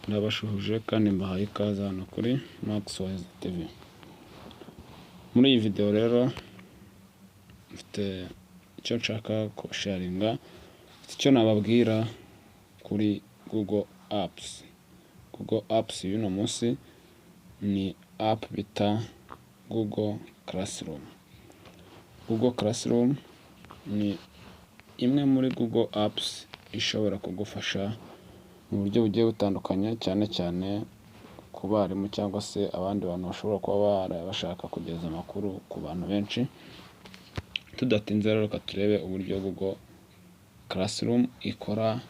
Ndabashuhuje kandi mbahaye ikaze hano kuri Max TV. Muri iyi video rero mfite icyo nshaka kusharinga, icyo nababwira kuri Google Apps. Google Apps y'uno munsi ni app bita Google Classroom. Google Classroom ni imwe muri Google Apps ishobora kugufasha mu buryo bugiye butandukanye, cyane cyane ku barimu cyangwa se abandi bantu bashobora kuba bashaka kugeza amakuru ku bantu benshi. Tudatinze rero reka turebe uburyo Google Classroom ikora,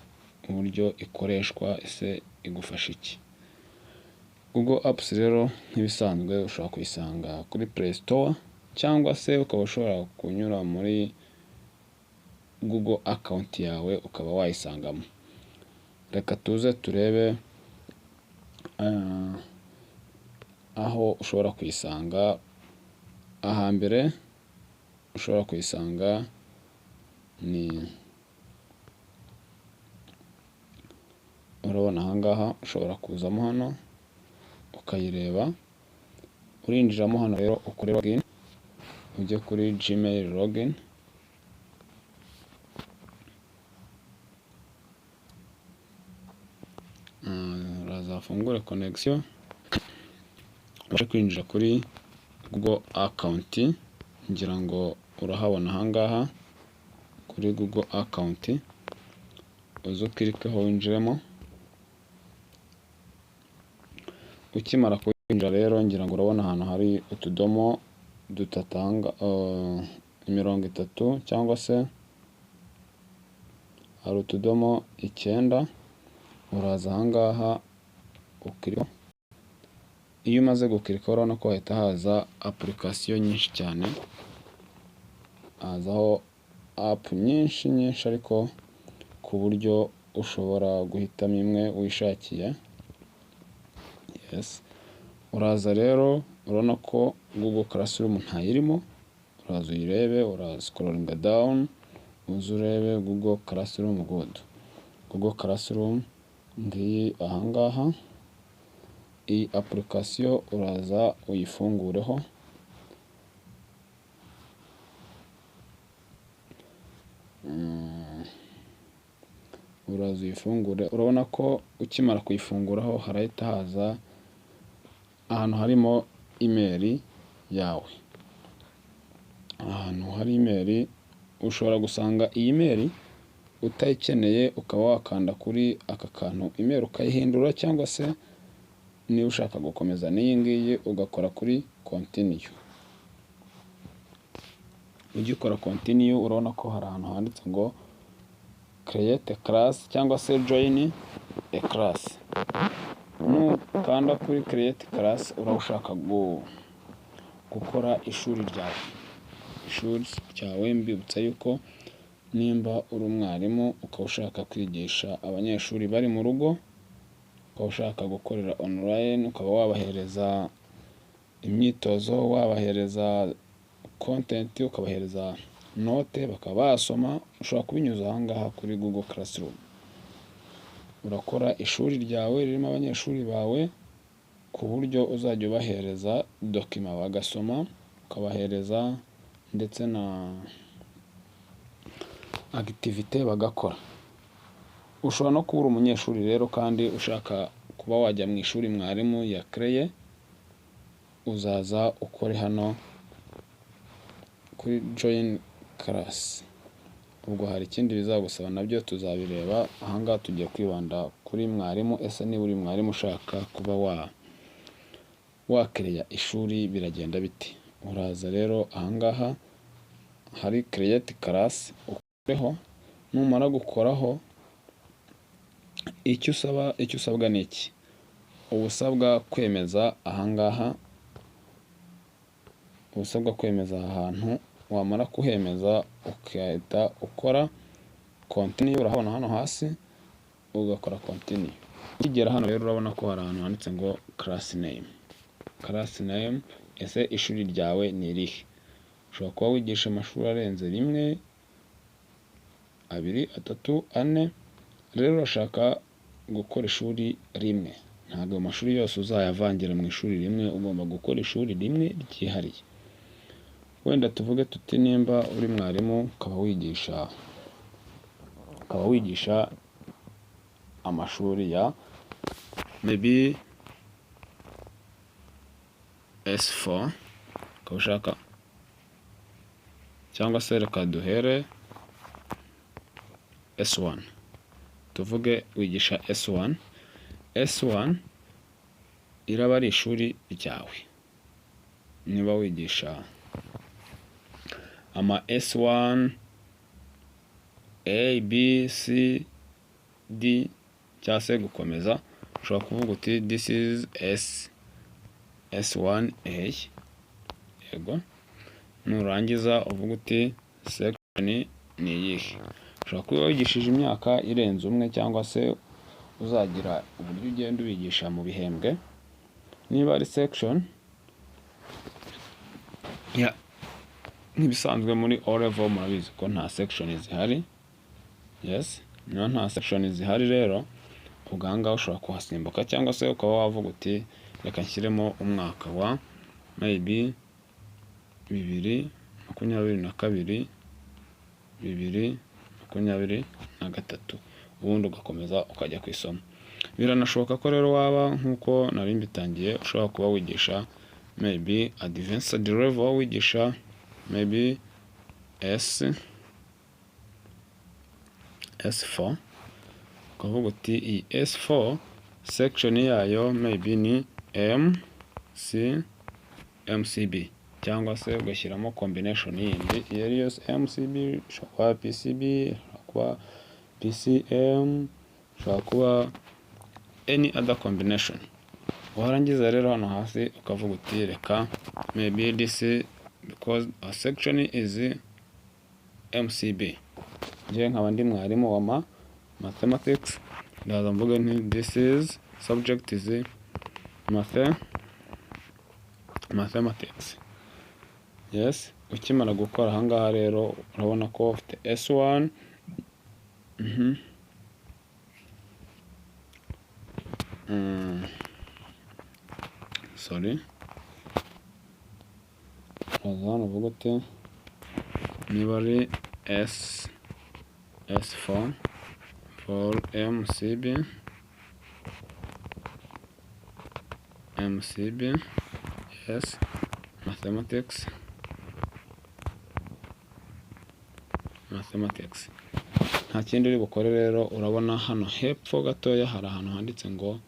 uburyo ikoreshwa, ese igufasha iki. Google Apps rero nk'ibisanzwe ushobora kuyisanga kuri Play Store cyangwa se ukaba ushobora kunyura muri Google account yawe ukaba wayisangamo. Reka tuze turebe aho ushobora kuyisanga. Ahambere ushobora kuyisanga ni urabona ahangaha, ushobora kuzamo hano ukayireba. Urinjiramo hano rero ukore login, ujye kuri Gmail login. Urazafungure connection, ubashe kwinjira kuri Google account. Ngira ngo urahabona ahangaha kuri Google account, uze ukirikeho winjiremo. Ukimara kwinjira rero ngira ngo urabona ahantu hari utudomo dutatanga imirongo itatu, cyangwa se hari utudomo 9. Uraza ahangaha ukirika. Iyo umaze gukirika urabona ko hahita haza application nyinshi cyane, hazaho app nyinshi ariko ku buryo ushobora guhitamo imwe wishakiye. Yes. Uraza rero urabona ko Google Classroom ntayirimo, uraza uyirebe, uraza scrolling down uze urebe Google Classroom good. Google Classroom ngiyi ahangaha. Iyi application uraza uyifungureho. Uraza uyifungure. Urabona ko ukimara kuyifunguraho harahita haza ahantu harimo email yawe. Ahantu hari email ushobora gusanga iyi email utayikeneye, ukaba wakanda kuri aka kantu email ukayihindura, cyangwa se niba ushaka gukomeza n'iyi ngiyi ugakora kuri continue. Ugikora continue urabona ko hari ahantu handitse ngo create a class cyangwa se join a class. Nukanda kuri create class uraba ushaka gukora ishuri ryawe. Ishuri ryawe mbibutsa yuko nimba uri umwarimu ukaba ushaka kwigisha abanyeshuri bari mu rugo, ukaba ushaka gukorera online, ukaba wabahereza imyitozo, wabahereza content, ukabahereza note bakaba basoma, ushobora kubinyuza ahangaha kuri Google Classroom. Urakora ishuri ryawe ririmo abanyeshuri bawe ku buryo uzajya ubahereza document bagasoma, ukabahereza ndetse na activité bagakora. Ushobora no kuba uri umunyeshuri rero kandi ushaka kuba wajya mu ishuri mwarimu ya creye, uzaza ukore hano kuri join class. Ubwo hari ikindi bizagusaba nabyo tuzabireba. Ahangaha tugiye kwibanda kuri mwarimu. Ese niba uri mwarimu ushaka kuba wakereya ishuri biragenda biti? Uraza rero ahangaha hari create class ukoreho. Numara gukoraho, icyo usabwa ni iki? Ubusabwa kwemeza ahangaha, ubusabwa kwemeza aha hantu. Wamara kuhemeza ukahita ukora continue. Urahabona hano hasi ugakora continue. Ukigera hano rero urabona ko hari ahantu handitse ngo class name. Class name, ese ishuri ryawe ni irihe? Ushobora kuba wigisha amashuri arenze 1, 2, 3, 4. Rero urashaka gukora ishuri rimwe. Ntabwo amashuri yose uzayavangira mu ishuri rimwe, ugomba gukora ishuri rimwe ryihariye. Wenda tuvuge tuti nimba uri mwarimu ukaba wigisha amashuri ya maybe S4 ukaba ushaka, cyangwa se reka duhere S1. Tuvuge wigisha S1 iraba ari ishuri ryawe. Niba wigisha ama S1 A, B, C, D cyangwa se gukomeza, ushobora kuvuga uti this is S1A. Yego. Nurangiza uvuga uti section ni iyihe. Ushobora kuba wigishije imyaka irenze umwe, cyangwa se uzagira uburyo ugenda ubigisha mu bihembwe. Niba ari section nk'ibisanzwe muri O level murabizi ko nta section zihari. Yes, niba nta section zihari rero ubwo ushobora kuhasimbuka, cyangwa se ukaba wavuga uti reka nshyiremo umwaka wa maybe 2022 2023, ubundi ugakomeza ukajya ku isomo. Biranashoboka ko rero waba nk'uko nari mbitangiye, ushobora kuba wigisha maybe advanced level, wigisha maybe S4, ukavuga uti iyi S4 section yayo maybe ni MCB, cyangwa se ugashyiramo combination yindi iyo ari yose. MCB ushobora kuba PCB, ushobora kuba PCM, ushobora kuba any other combination. Warangiza rero hano hasi ukavuga uti reka maybe this because a section is MCB. Ngiye nkaba ndi mwarimu wa mathematics, ndaza mvuga nti this is subject is mathematics. Yes, ukimara gukora ahangaha rero urabona ko ufite S1 sorry, hano uvuga uti niba ari S4 for MCB, yes, mathematics. Nta kindi uri bukore rero, urabona hano hepfo gatoya hari ahantu handitse ngo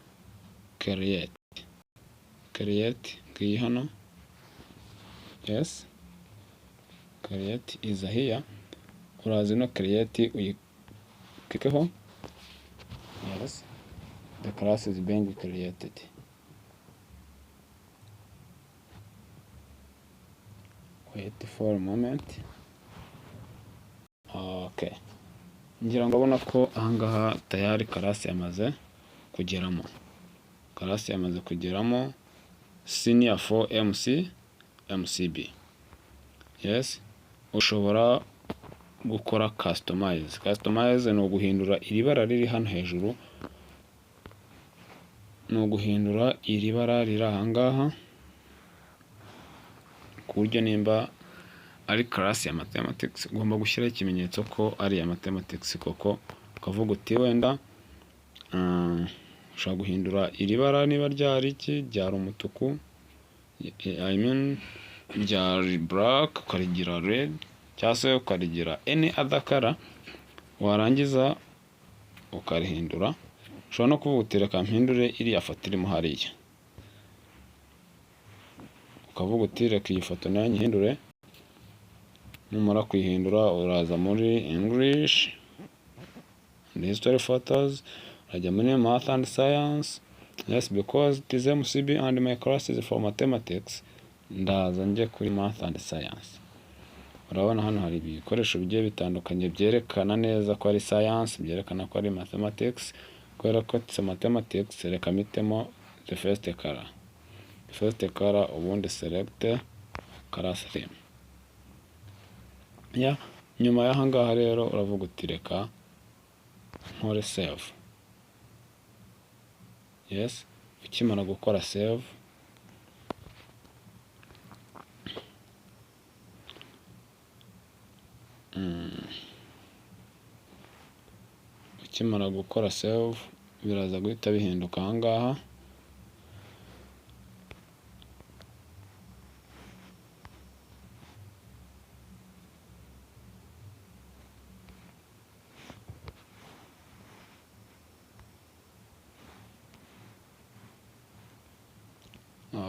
create ngiyi hano. Yes, create is here. Urazi no create uyikikeho. Yes, the class is being created. Wait for a moment. Okay, ngira ngo abona ko ahangaha tayari class yamaze kugeramo senior 4 MCB. Yes, ushobora gukora customize ni uguhindura iri bara riri hano hejuru, riri ahangaha, ku buryo nimba ari class ya mathematics ugomba gushyiraho ikimenyetso ko ari ya mathematics koko. Ukavuga uti wenda ushobora guhindura iri bara, niba ryari ryari umutuku, I mean ryari black, ukarigira red, cyangwa se ukarigira any other color. Warangiza ukarihindura. Ushobora no kuvuga uti reka mpindure iriya foto irimo hariya, ukavuga uti reka iyi foto nayo nyihindure. Numara kuyihindura uraza muri English and history photos, urajya muri math and science. Yes, because it is MCB and my class is for mathematics, ndaza njye kuri math and science. Urabona hano hari ibikoresho bigiye bitandukanye byerekana neza ko ari science, byerekana ko ari mathematics. Kubera ko it's mathematics, reka mitemo the first color, ubundi select class theme. Nyuma y'ahangaha rero uravuga uti reka nkore save. yes. Ukimara gukora save, ukimara gukora save biraza guhita bihinduka aha ngaha.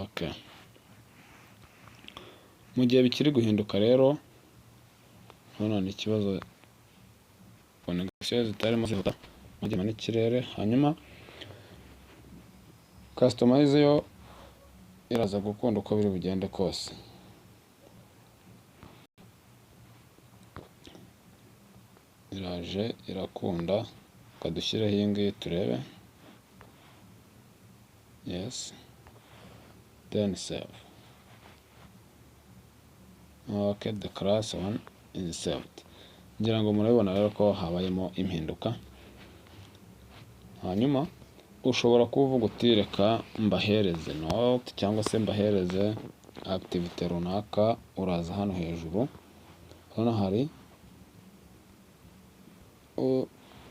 Okay. Mu gihe bikiri guhinduka rero, hano ni ikibazo connection zitarimo zihuta mugema n'ikirere, hanyuma customize yo iraza gukunda uko biri bugende kose. Iraje irakunda, kadushyireho iyi ngiyi turebe. Yes, then save. Okay, the class one is saved. Ngira ngo murabibona rero ko habayemo impinduka. Hanyuma ushobora kuvuga uti reka mbahereze note cyangwa se mbahereze activity runaka. Uraza hano hejuru, hano hari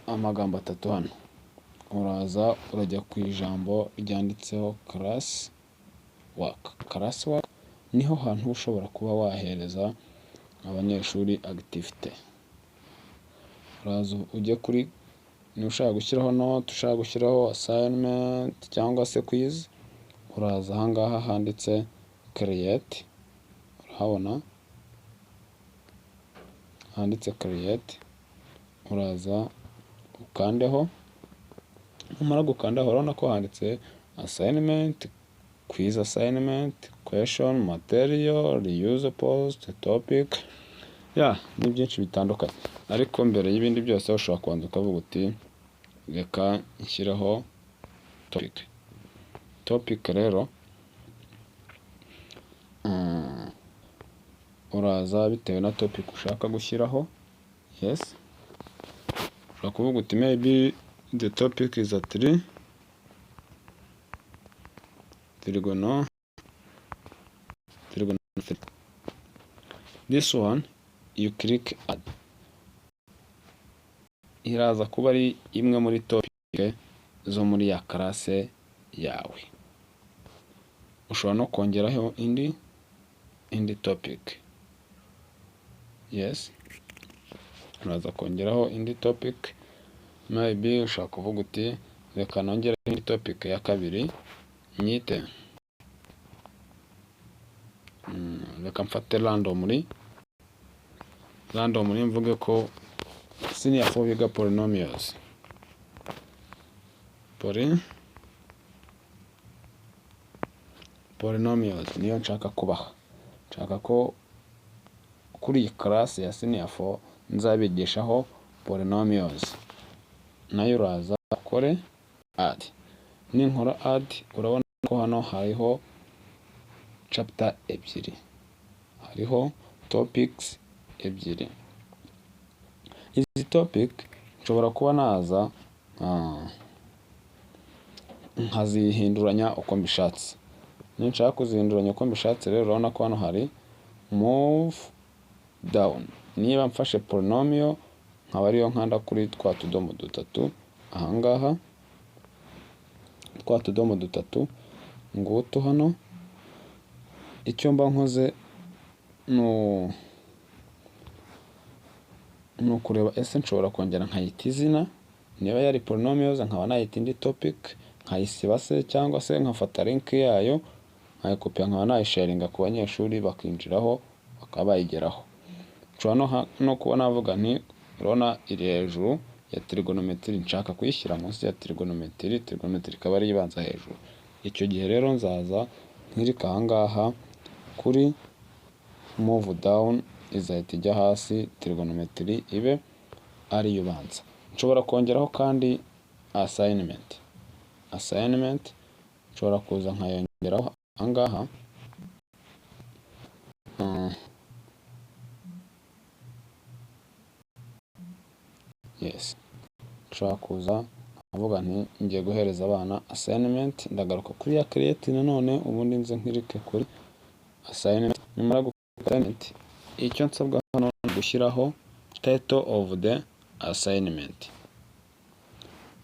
amagambo atatu hano. Uraza urajya ku ijambo ryanditseho class work. Niho hantu ushobora kuba wahereza abanyeshuri activity. Uraza ujye kuri, ni ushaka gushyiraho note, ushaka gushyiraho assignment cyangwa se quiz, uraza aha ngaha handitse create. Urahabona handitse create, uraza ukandeho. Numara gukandaho urabona ko handitse assignment, quiz assignment, question, material, reuse post, topic. Ni byinshi bitandukanye, ariko mbere y'ibindi byose ushobora kubanza ukavuga uti reka nshyiraho topic. Rero uraza bitewe na topic ushaka gushyiraho. Yes, ushobora kuvuga uti maybe the topic is a trigonometry. This one you click add. Iraza kuba ari imwe muri topic zo muri ya classe yawe. Ushobora no kongeraho indi topic. Yes, uraza kongeraho indi topic. Maybe ushaka kuvuga uti reka nongere indi topic ya kabiri nyite reka mfate randomly mvuge ko senior 4 biga polynomials. Polynomials niyo nshaka kubaha. Nshaka ko kuri iyi class ya senior 4 nzabigishaho polynomials. Nayo uraza ukore add. Ninkora add, urabona ko hano hariho chapter ebyiri, hariho topics ebyiri. Izi topic nshobora kuba naza nkazihinduranya uko mbishatse. Ninshaka kuzihinduranya uko mbishatse rero urabona ko hano hari move down. Niba mfashe polynomial nkaba ariyo nkanda kuri twa tudomo dutatu aha ngaha, twa tudomo dutatu ngutu hano. Icyo mba nkoze ni ukureba ese nshobora kongera nkayita izina. Niba yari polynomials nkaba nayita indi topic, nkayisiba se cyangwa se nkafata link yayo nkayikopia nkaba nayisharinga ku banyeshuri bakinjiraho bakaba bayigeraho. Nshobora no kuba navuga nti urabona iri hejuru ya trigonometry, nshaka kuyishyira munsi ya trigonometry ikaba ari ibanza hejuru. Icyo gihe rero nzaza nkirika aha ngaha kuri move down, izahita ijya hasi, trigonometry ibe ari ibanza. Nshobora kongeraho kandi assignment. Nshobora kuza nkayongeraho aha ngaha. Yes, nshobora kuza nkavuga nti ngiye guhereza abana assignment, ndagaruka kuri ya create nanone, ubundi nze nkirike kuri assignment. Nimara gukora assignment, icyo nsabwa hano ni gushyiraho title of the assignment.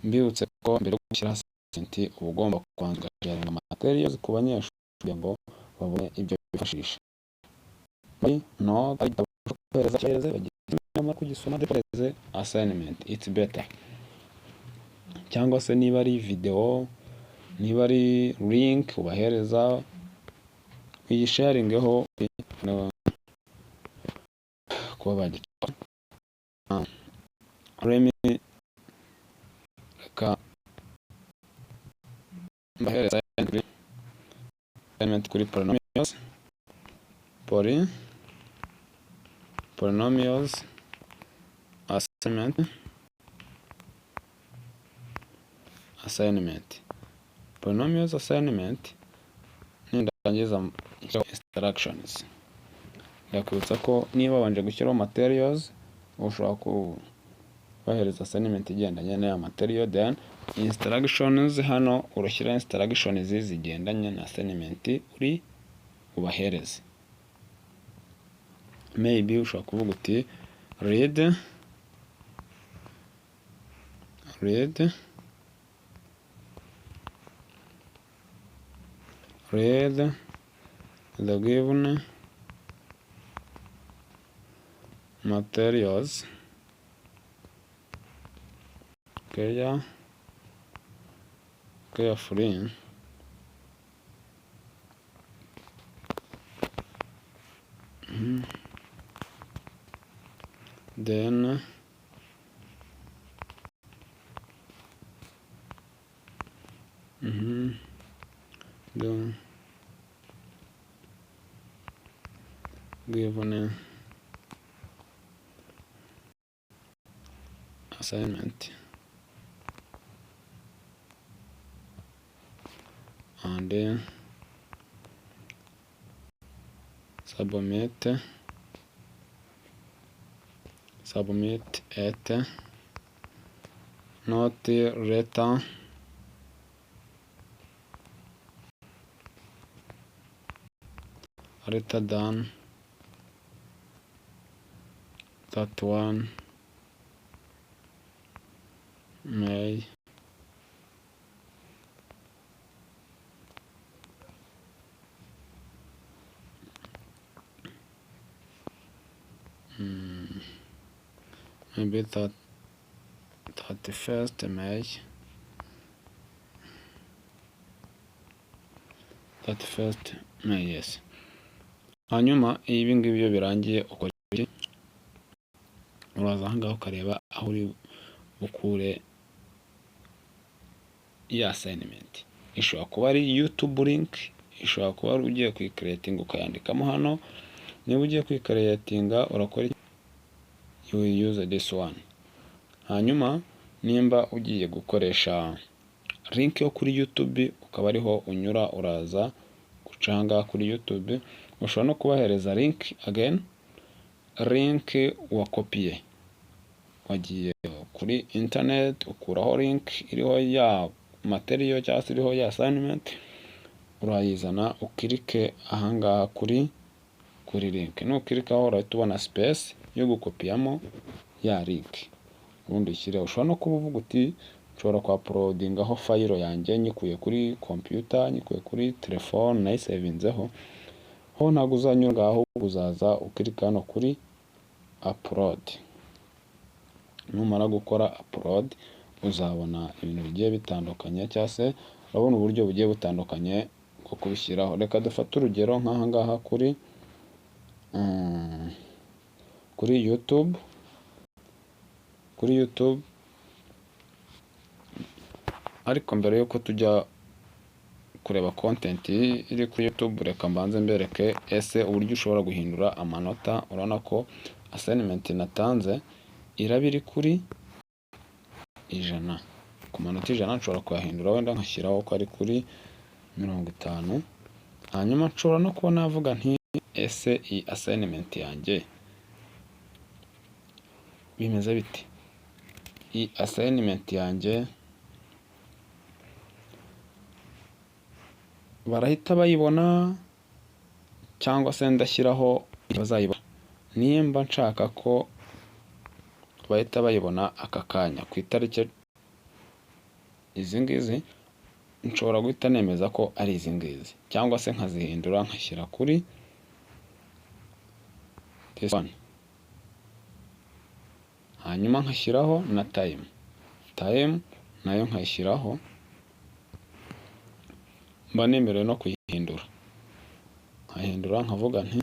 Mbibutse ko mbere yo gushyira assignment uba ugomba kubanza ugasharinga materials ku banyeshuri kugira ngo babone ibyo bifashisha. No kohereza bagiye kugisoma depoze assignment, it's better. Cyangwa se niba ari video, niba ari link ubahereza uyisharingeho kuba bagikora. Reka mbahereza assignment kuri polynomials assignment. Polynomials assignment nindangiza instructions. Ndakwibutsa ko niba wanje gushyiraho materials ushobora kubahereza assignment igendanye n'aya material, then instructions hano urashyira instructions zigendanye na assignment uri ubahereze. Maybe ushobora kuvuga uti read the given materials carefully. Then the given assignment and then submit it not later than that one May maybe that 31st May 31st May, yes. Hanyuma ibi ngibi iyo birangiye ukora iki? Uraza aha ngaha ukareba aho uri bukure ya assignment. Ishobora kuba ari YouTube link, ishobora kuba ari ugiye kuyicreating ukayandikamo hano. Niba ugiye kuyicreatinga urakora you will use this one. Hanyuma nimba ugiye gukoresha link yo kuri YouTube ukaba ariho unyura uraza gucanga kuri YouTube, ushobora no kubahereza link again, link wakopiye. Wagiye kuri internet ukuraho link iriho ya material cyangwa se iriho ya assignment, urayizana ukirike ahangaha kuri link. Nukirikaho urahita ubona space yo gukopiyamo ya link, ubundi ushyire. Ushobora no kuba uvuga uti nshobora kwa uploadingaho file yanjye nyikuye kuri computer, nyikuye kuri telefone nayisevinzeho, ho ntabwo uzanyura ngaho, uzaza ukirika hano kuri upload. Numara gukora upload uzabona ibintu bigiye bitandukanye, cyangwa se urabona uburyo bugiye butandukanye bwo kubishyiraho. Reka dufate urugero nk'aha ngaha kuri YouTube. Ariko mbere yuko tujya kureba content iri kuri YouTube, reka mbanze mbereke ese uburyo ushobora guhindura amanota. Urabona ko assignment natanze iraba iri kuri 100. Ku manota 100 nshobora kuyahindura, wenda nkashyiraho ko ari kuri 50. Hanyuma nshobora no kuba navuga nti ese iyi assignment yanjye bimeze bite? Iyi assignment yanjye barahita bayibona cyangwa se ndashyiraho bazayibona. Nimba nshaka ko bahita bayibona aka kanya ku itariki izi ngizi, nshobora guhita nemeza ko ari izi ngizi cyangwa se nkazihindura nkashyira kuri this one, hanyuma nkashyiraho na time nayo nkayishyiraho, mba nemerewe no kuyihindura, nkahindura nkavuga nti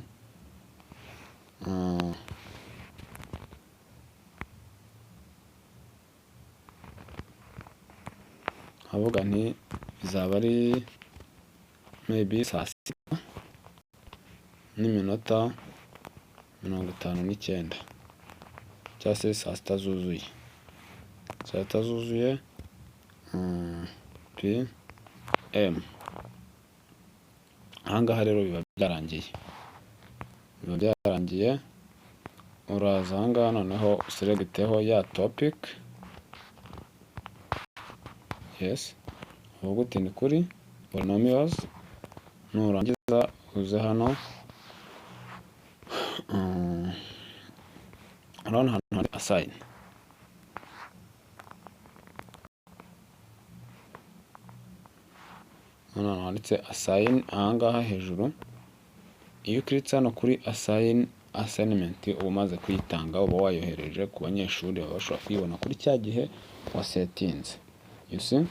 bizaba ari maybe saa sita n'iminota 59 cyangwa se saa sita zuzuye, PM. Ahangaha rero biba byarangiye, uraza ahangaha noneho uselegiteho ya topic, yes, uvuga uti ni kuri polynomials, nurangiza uze hano urabona hano hari assign, hano handitse assign ahangaha hejuru. Iyo ukiritse hano kuri assignment uba umaze kuyitanga, uba wayohereje ku banyeshuri, baba bashobora kuyibona kuri cya gihe wasetinze. You see?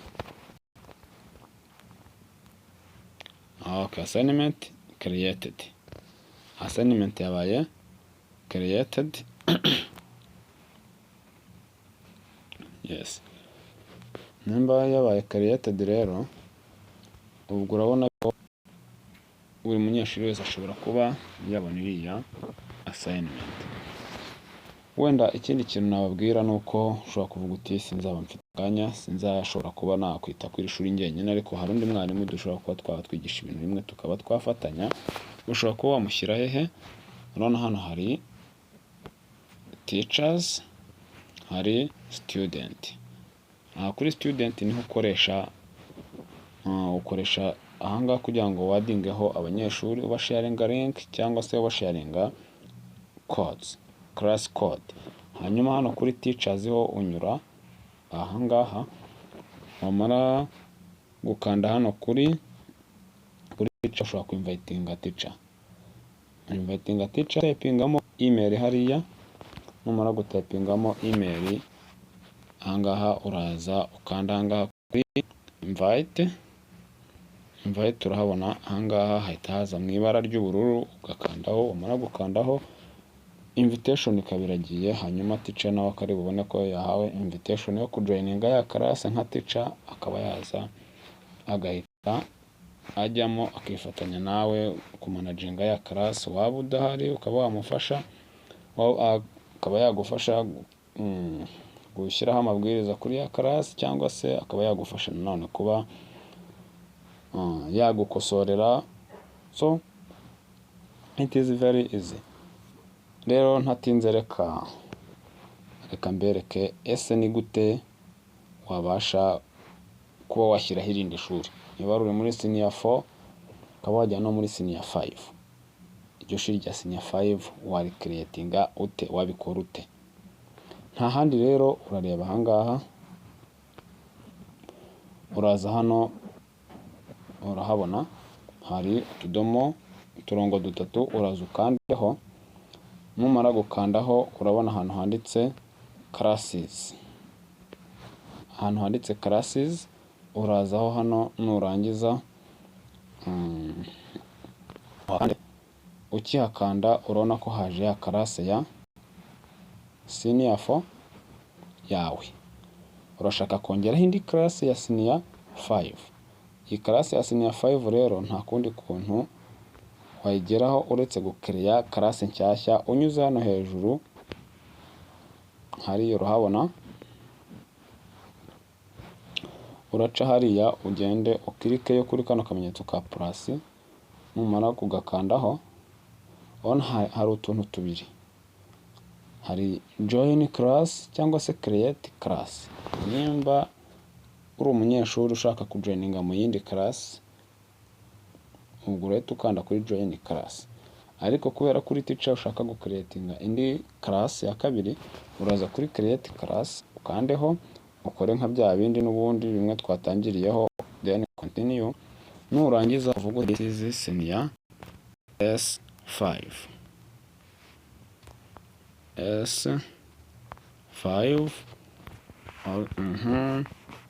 Okay, assignment created. Assignment yabaye created. Yes. Nimba yabaye created rero, ubwo urabona ko buri munyeshuri wese ashobora kuba yabona iriya assignment. Wenda ikindi kintu nababwira ni uko ushobora kuvuga uti sinzaba mfite akanya, sinzashobora kuba nakwita kuri ishuri njyenyine, ariko hari undi mwarimu dushobora kuba twatwigisha ibintu bimwe tukaba twafatanya. Ushobora kuba wamushyira hehe? Urabona hano hari teachers, hari student. Kuri student niho ukoresha ahangaha kugira ngo wadingeho abanyeshuri, ubasharinga link cyangwa se ubasharinga codes, class code. Hanyuma hano kuri teachers ho unyura ahangaha, wamara gukanda hano kuri teacher, ushobora kuinvitinga teacher, typingamo email hariya. Numara gutypingamo email ahangaha uraza ukanda ahangaha kuri invite, urahabona ahangaha hahita haza mu ibara ry'ubururu, ugakandaho. Umara gukandaho invitation ikaba iragiye, hanyuma teacher nawe akari bubone ko yahawe invitation yo kujoininga ya class nka teacher, akaba yaza agahita ajyamo akifatanya nawe kumanaginga ya class. Waba udahari ukaba wamufasha, akaba yagufasha gushyiraho amabwiriza kuri ya class, cyangwa se akaba yagufasha nanone kuba yagukosorera. So it is very easy. Rero ntatinze reka mbereke ese ni gute wabasha kuba washyiraho irindi shuri. Niba uri muri senior 4 ukaba wajya no muri senior 5, iryo shuri rya senior 5 wari creatinga ute, wabikora ute? Nta handi rero, urareba ahangaha, uraza hano, urahabona hari uturongo dutatu, uraza ukandeho. Numara gukandaho urabona ahantu handitse classes, urazaho hano. Nurangiza ukihakanda urabona ko haje ya class ya senior 4 yawe. Urashaka kongeraho indi class ya senior 5. Iyi class ya senior 5 rero nta kundi kuntu wayigeraho uretse gucreate class nshyashya. Unyuze hano hejuru hariya, urahabona, uraca hariya ugende ukirike yo kuri kano kamenyetso ka plus. Numara kugakandaho, hari utuntu tubiri, hari join class cyangwa se create class. Nimba uri umunyeshuri ushaka kujoininga mu yindi class, ubwo urahita ukanda kuri join class. Ariko kubera kuri teacher ushaka gucreatinga indi class ya kabiri, uraza kuri create class ukandeho ukore nka bya bindi n'ubundi bimwe twatangiriyeho, then continue. Nurangiza uvuga this is senior S5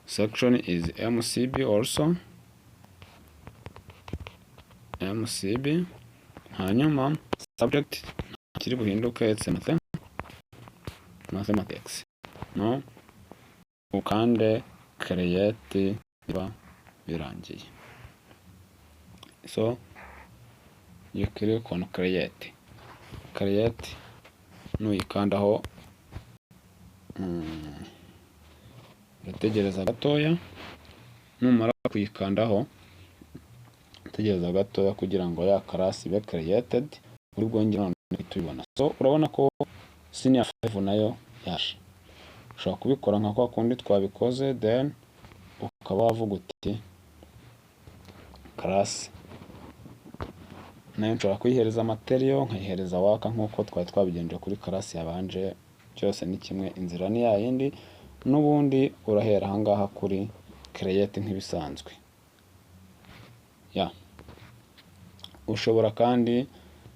section is MCB also, MCB. Hanyuma subject kiri buhinduke it's mathematics. No, ukande create biba birangiye. So you click on create. Nuyikandaho urategereza gatoya. Numara kuyikandaho tegereza gatoya kugira ngo ya class ibe created, uri bwongera tubibona. So urabona ko senior 5 nayo yaje. Ushobora kubikora nka kwa kundi twabikoze, then ukaba wavuga uti class nayo nshobora kuyihereza material, nkayihereza waka nk'uko twari twabigenje kuri class yabanje. Cyose ni kimwe, inzira ni yayindi. N'ubundi urahera ahangaha kuri create nk'ibisanzwe. Ushobora kandi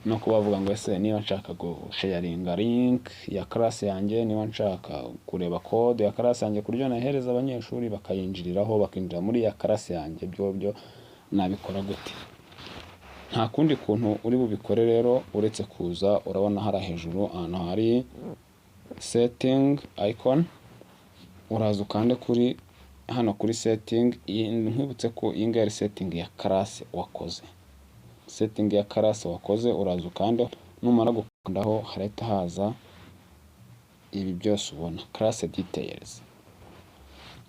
no kubavuga ngo ese niba nshaka gusharinga link ya class yanjye, niba nshaka kureba code ya class yanjye kuryo nahereza abanyeshuri bakayinjiriraho bakinjira muri ya class yanjye, byo nabikora gute? Nta kundi kuntu uri bubikore rero uretse kuza, urabona hari hejuru ahantu hari setting icon, uraza ukande kuri hano kuri setting. Nkwibutse ko iyi ngari setting ya class wakoze, setting ya class wakoze, uraza ukande. Numara gukandaho harahita haza ibi byose ubona, class details.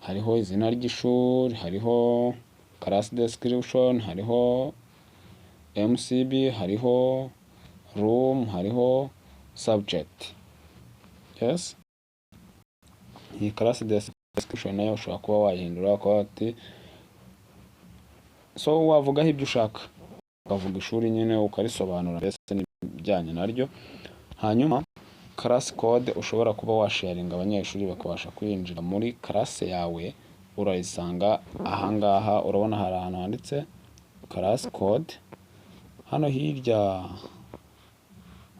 Hariho izina ry'ishuri, hariho class description, hariho MCB, hariho room, hariho subject. Yes, iyi class description nayo ushobora kuba wayihindura kwa ati so wavugaho ibyo ushaka, ukavuga ishuri nyine ukarisobanura mbese n'ibijyanye naryo. Hanyuma class code ushobora kuba washaringa abanyeshuri bakabasha kwinjira muri class yawe, urayisanga ahangaha. Urabona hari ahantu handitse class code, hano hirya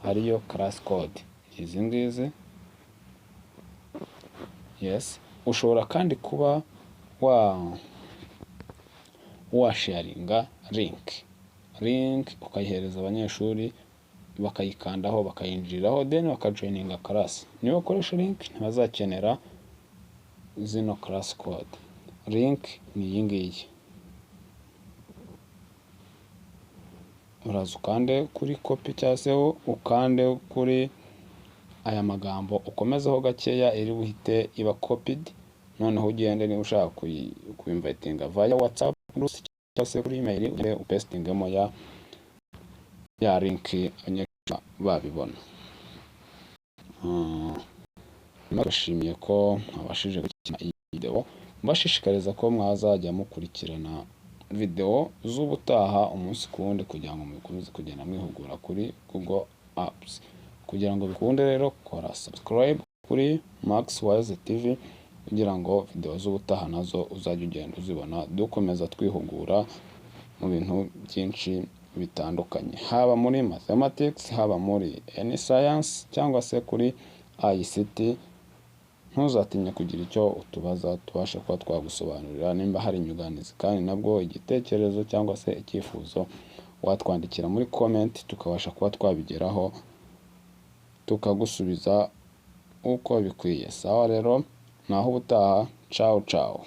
hariyo class code izi ngizi. Yes, ushobora kandi kuba washaringa link ukayihereza abanyeshuri bakayikandaho bakayinjiriraho, then bakajoininga class. Niba ukoresha link ntibazakenera zino class code. Link ni iyi ngiyi. Uraza ukande kuri copy cyangwa se ukande kuri aya magambo ukomezeho gakeya, iri buhite iba copied. Noneho ugende niba ushaka kuinvitinga via WhatsApp cyangwa se kuri email, ugende upestingemo ya link abanyeshuri babibona. Nabashimiye ko mwabashije gukina iyi video. Mbashishikariza ko mwazajya mukurikirana video z'ubutaha umunsi ku wundi kugira ngo mukomeze kugenda mwihugura kuri Google Apps. Kugira ngo bikunde rero kora subscribe kuri Maxwise TV kugira ngo video z'ubutaha nazo uzajya ugenda uzibona, dukomeza twihugura mu bintu byinshi bitandukanye, haba muri mathematics, haba muri any science cyangwa se kuri ICT. Ntuzatinye kugira icyo utubaza, tubashe kuba twagusobanurira. Nimba hari inyunganizi kandi nabwo igitekerezo cyangwa se icyifuzo, watwandikira muri comment tukabasha kuba twabigeraho tukagusubiza uko bikwiye. Sawa rero, naho ubutaha. Ciao ciao.